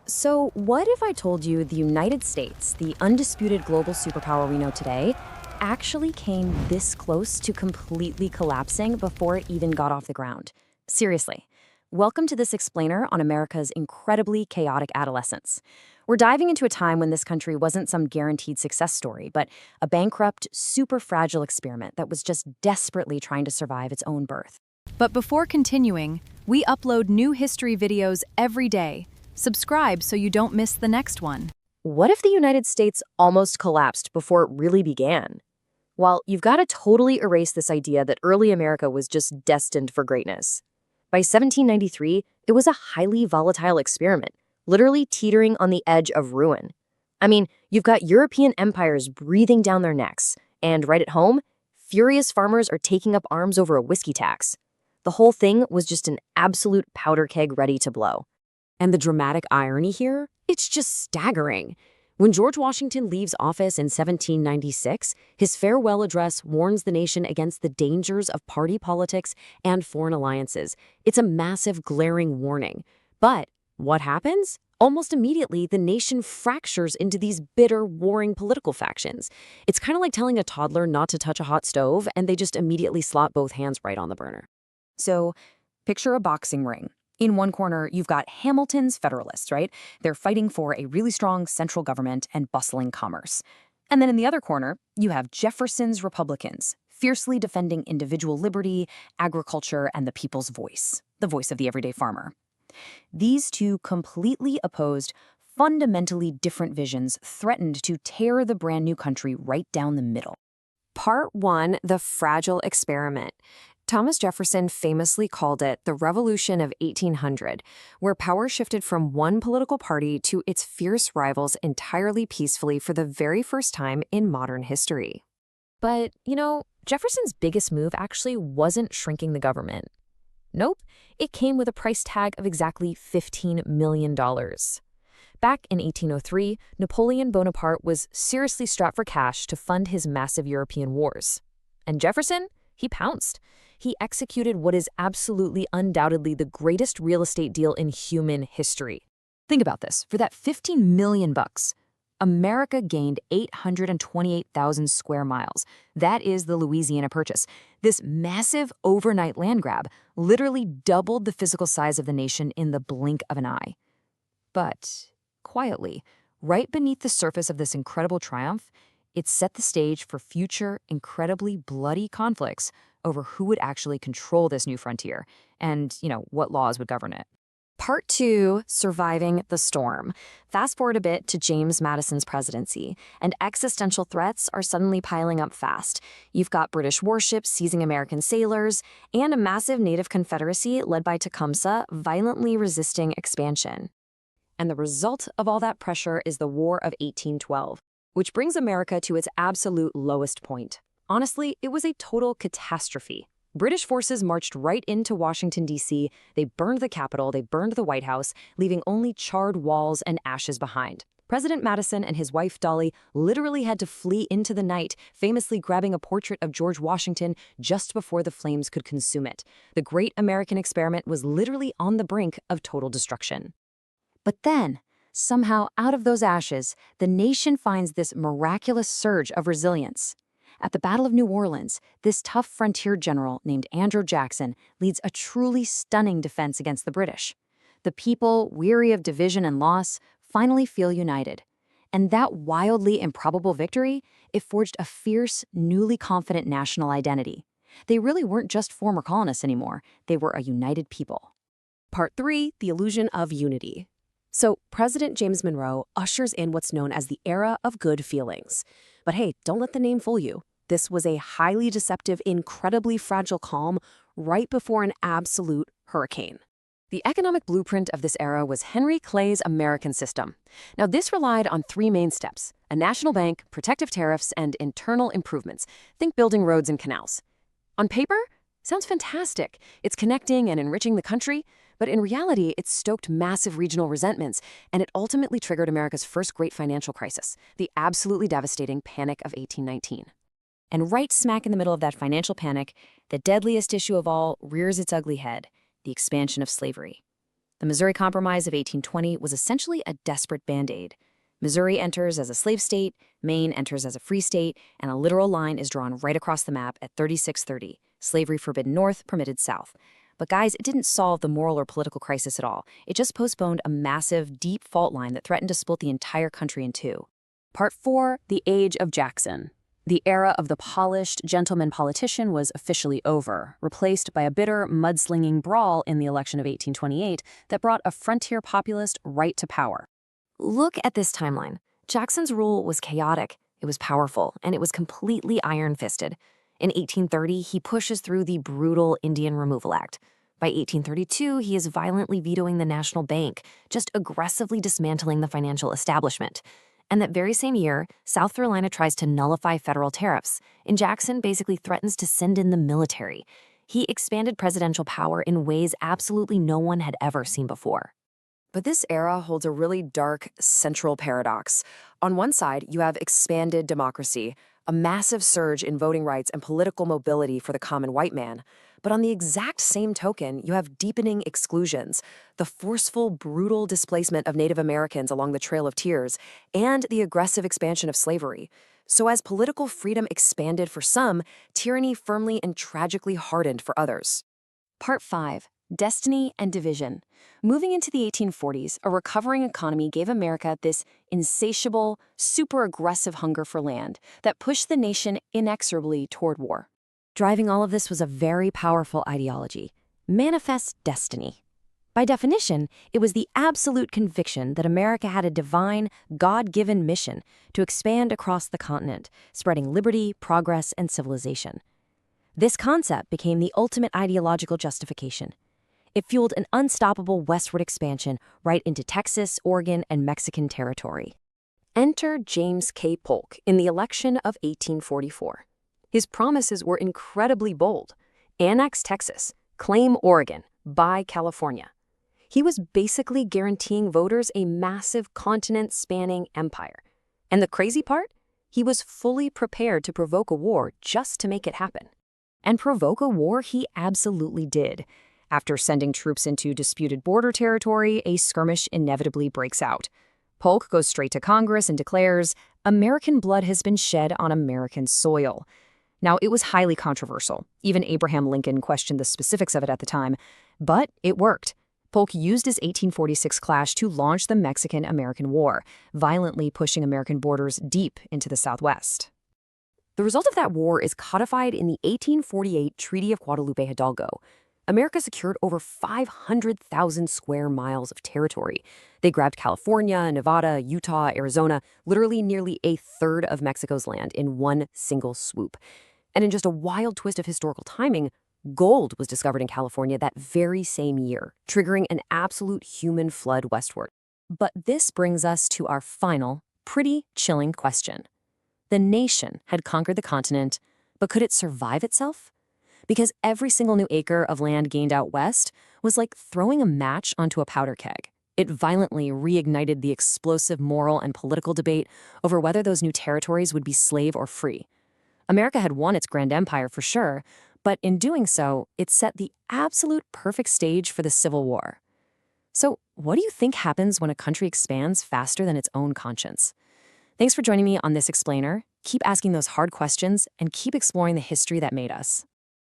So, what if I told you the United States, the undisputed global superpower we know today, actually came this close to completely collapsing before it even got off the ground? Seriously. Welcome to this explainer on America's incredibly chaotic adolescence. We're diving into a time when this country wasn't some guaranteed success story, but a bankrupt, super fragile experiment that was just desperately trying to survive its own birth. But before continuing, we upload new history videos every day. Subscribe so you don't miss the next one. What if the United States almost collapsed before it really began? Well, you've got to totally erase this idea that early America was just destined for greatness. By 1793, it was a highly volatile experiment, literally teetering on the edge of ruin. I mean, you've got European empires breathing down their necks, and right at home, furious farmers are taking up arms over a whiskey tax. The whole thing was just an absolute powder keg ready to blow. And the dramatic irony here? It's just staggering. When George Washington leaves office in 1796, his farewell address warns the nation against the dangers of party politics and foreign alliances. It's a massive, glaring warning. But what happens? Almost immediately, the nation fractures into these bitter, warring political factions. It's kind of like telling a toddler not to touch a hot stove, and they just immediately slot both hands right on the burner. So, picture a boxing ring. In one corner, you've got Hamilton's Federalists, right? They're fighting for a really strong central government and bustling commerce. And then in the other corner, you have Jefferson's Republicans, fiercely defending individual liberty, agriculture, and the people's voice, the voice of the everyday farmer. These two completely opposed, fundamentally different visions threatened to tear the brand new country right down the middle. Part 1, the fragile experiment. Thomas Jefferson famously called it the Revolution of 1800, where power shifted from one political party to its fierce rivals entirely peacefully for the very first time in modern history. But, Jefferson's biggest move actually wasn't shrinking the government. Nope, it came with a price tag of exactly $15 million. Back in 1803, Napoleon Bonaparte was seriously strapped for cash to fund his massive European wars. And Jefferson? He pounced. He executed what is absolutely undoubtedly the greatest real estate deal in human history. Think about this. For that $15 million, America gained 828,000 square miles. That is the Louisiana Purchase. This massive overnight land grab literally doubled the physical size of the nation in the blink of an eye. But quietly, right beneath the surface of this incredible triumph, it set the stage for future, incredibly bloody conflicts over who would actually control this new frontier and, what laws would govern it. Part 2, Surviving the Storm. Fast forward a bit to James Madison's presidency, and existential threats are suddenly piling up fast. You've got British warships seizing American sailors, and a massive native confederacy led by Tecumseh violently resisting expansion. And the result of all that pressure is the War of 1812. Which brings America to its absolute lowest point. Honestly, it was a total catastrophe. British forces marched right into Washington, D.C. They burned the Capitol, they burned the White House, leaving only charred walls and ashes behind. President Madison and his wife Dolly literally had to flee into the night, famously grabbing a portrait of George Washington just before the flames could consume it. The great American experiment was literally on the brink of total destruction. But then, somehow, out of those ashes, the nation finds this miraculous surge of resilience. At the Battle of New Orleans, this tough frontier general named Andrew Jackson leads a truly stunning defense against the British. The people, weary of division and loss, finally feel united. And that wildly improbable victory, it forged a fierce, newly confident national identity. They really weren't just former colonists anymore. They were a united people. Part 3, the illusion of unity. So, President James Monroe ushers in what's known as the era of good feelings. But hey, don't let the name fool you. This was a highly deceptive, incredibly fragile calm right before an absolute hurricane. The economic blueprint of this era was Henry Clay's American system. Now, this relied on 3 main steps: a national bank, protective tariffs, and internal improvements. Think building roads and canals. On paper, sounds fantastic. It's connecting and enriching the country. But in reality, it stoked massive regional resentments, and it ultimately triggered America's first great financial crisis, the absolutely devastating Panic of 1819. And right smack in the middle of that financial panic, the deadliest issue of all rears its ugly head, the expansion of slavery. The Missouri Compromise of 1820 was essentially a desperate band-aid. Missouri enters as a slave state, Maine enters as a free state, and a literal line is drawn right across the map at 3630, slavery forbidden north, permitted south. But guys, it didn't solve the moral or political crisis at all. It just postponed a massive, deep fault line that threatened to split the entire country in two. Part 4, The Age of Jackson. The era of the polished, gentleman politician was officially over, replaced by a bitter, mudslinging brawl in the election of 1828 that brought a frontier populist right to power. Look at this timeline. Jackson's rule was chaotic, it was powerful, and it was completely iron-fisted. In 1830, he pushes through the brutal Indian Removal Act. By 1832, he is violently vetoing the National Bank, just aggressively dismantling the financial establishment. And that very same year, South Carolina tries to nullify federal tariffs, and Jackson basically threatens to send in the military. He expanded presidential power in ways absolutely no one had ever seen before. But this era holds a really dark central paradox. On one side, you have expanded democracy, a massive surge in voting rights and political mobility for the common white man. But on the exact same token, you have deepening exclusions, the forceful, brutal displacement of Native Americans along the Trail of Tears, and the aggressive expansion of slavery. So as political freedom expanded for some, tyranny firmly and tragically hardened for others. Part 5, Destiny and Division. Moving into the 1840s, a recovering economy gave America this insatiable, super aggressive hunger for land that pushed the nation inexorably toward war. Driving all of this was a very powerful ideology, manifest destiny. By definition, it was the absolute conviction that America had a divine, God-given mission to expand across the continent, spreading liberty, progress, and civilization. This concept became the ultimate ideological justification. It fueled an unstoppable westward expansion right into Texas, Oregon, and Mexican territory. Enter James K. Polk in the election of 1844. His promises were incredibly bold. Annex Texas, claim Oregon, buy California. He was basically guaranteeing voters a massive continent-spanning empire. And the crazy part? He was fully prepared to provoke a war just to make it happen. And provoke a war he absolutely did. After sending troops into disputed border territory, a skirmish inevitably breaks out. Polk goes straight to Congress and declares, "American blood has been shed on American soil." Now, it was highly controversial. Even Abraham Lincoln questioned the specifics of it at the time. But it worked. Polk used his 1846 clash to launch the Mexican-American War, violently pushing American borders deep into the Southwest. The result of that war is codified in the 1848 Treaty of Guadalupe Hidalgo. America secured over 500,000 square miles of territory. They grabbed California, Nevada, Utah, Arizona, literally nearly a third of Mexico's land in one single swoop. And in just a wild twist of historical timing, gold was discovered in California that very same year, triggering an absolute human flood westward. But this brings us to our final, pretty chilling question. The nation had conquered the continent, but could it survive itself? Because every single new acre of land gained out west was like throwing a match onto a powder keg. It violently reignited the explosive moral and political debate over whether those new territories would be slave or free. America had won its grand empire for sure, but in doing so, it set the absolute perfect stage for the Civil War. So, what do you think happens when a country expands faster than its own conscience? Thanks for joining me on this explainer. Keep asking those hard questions and keep exploring the history that made us.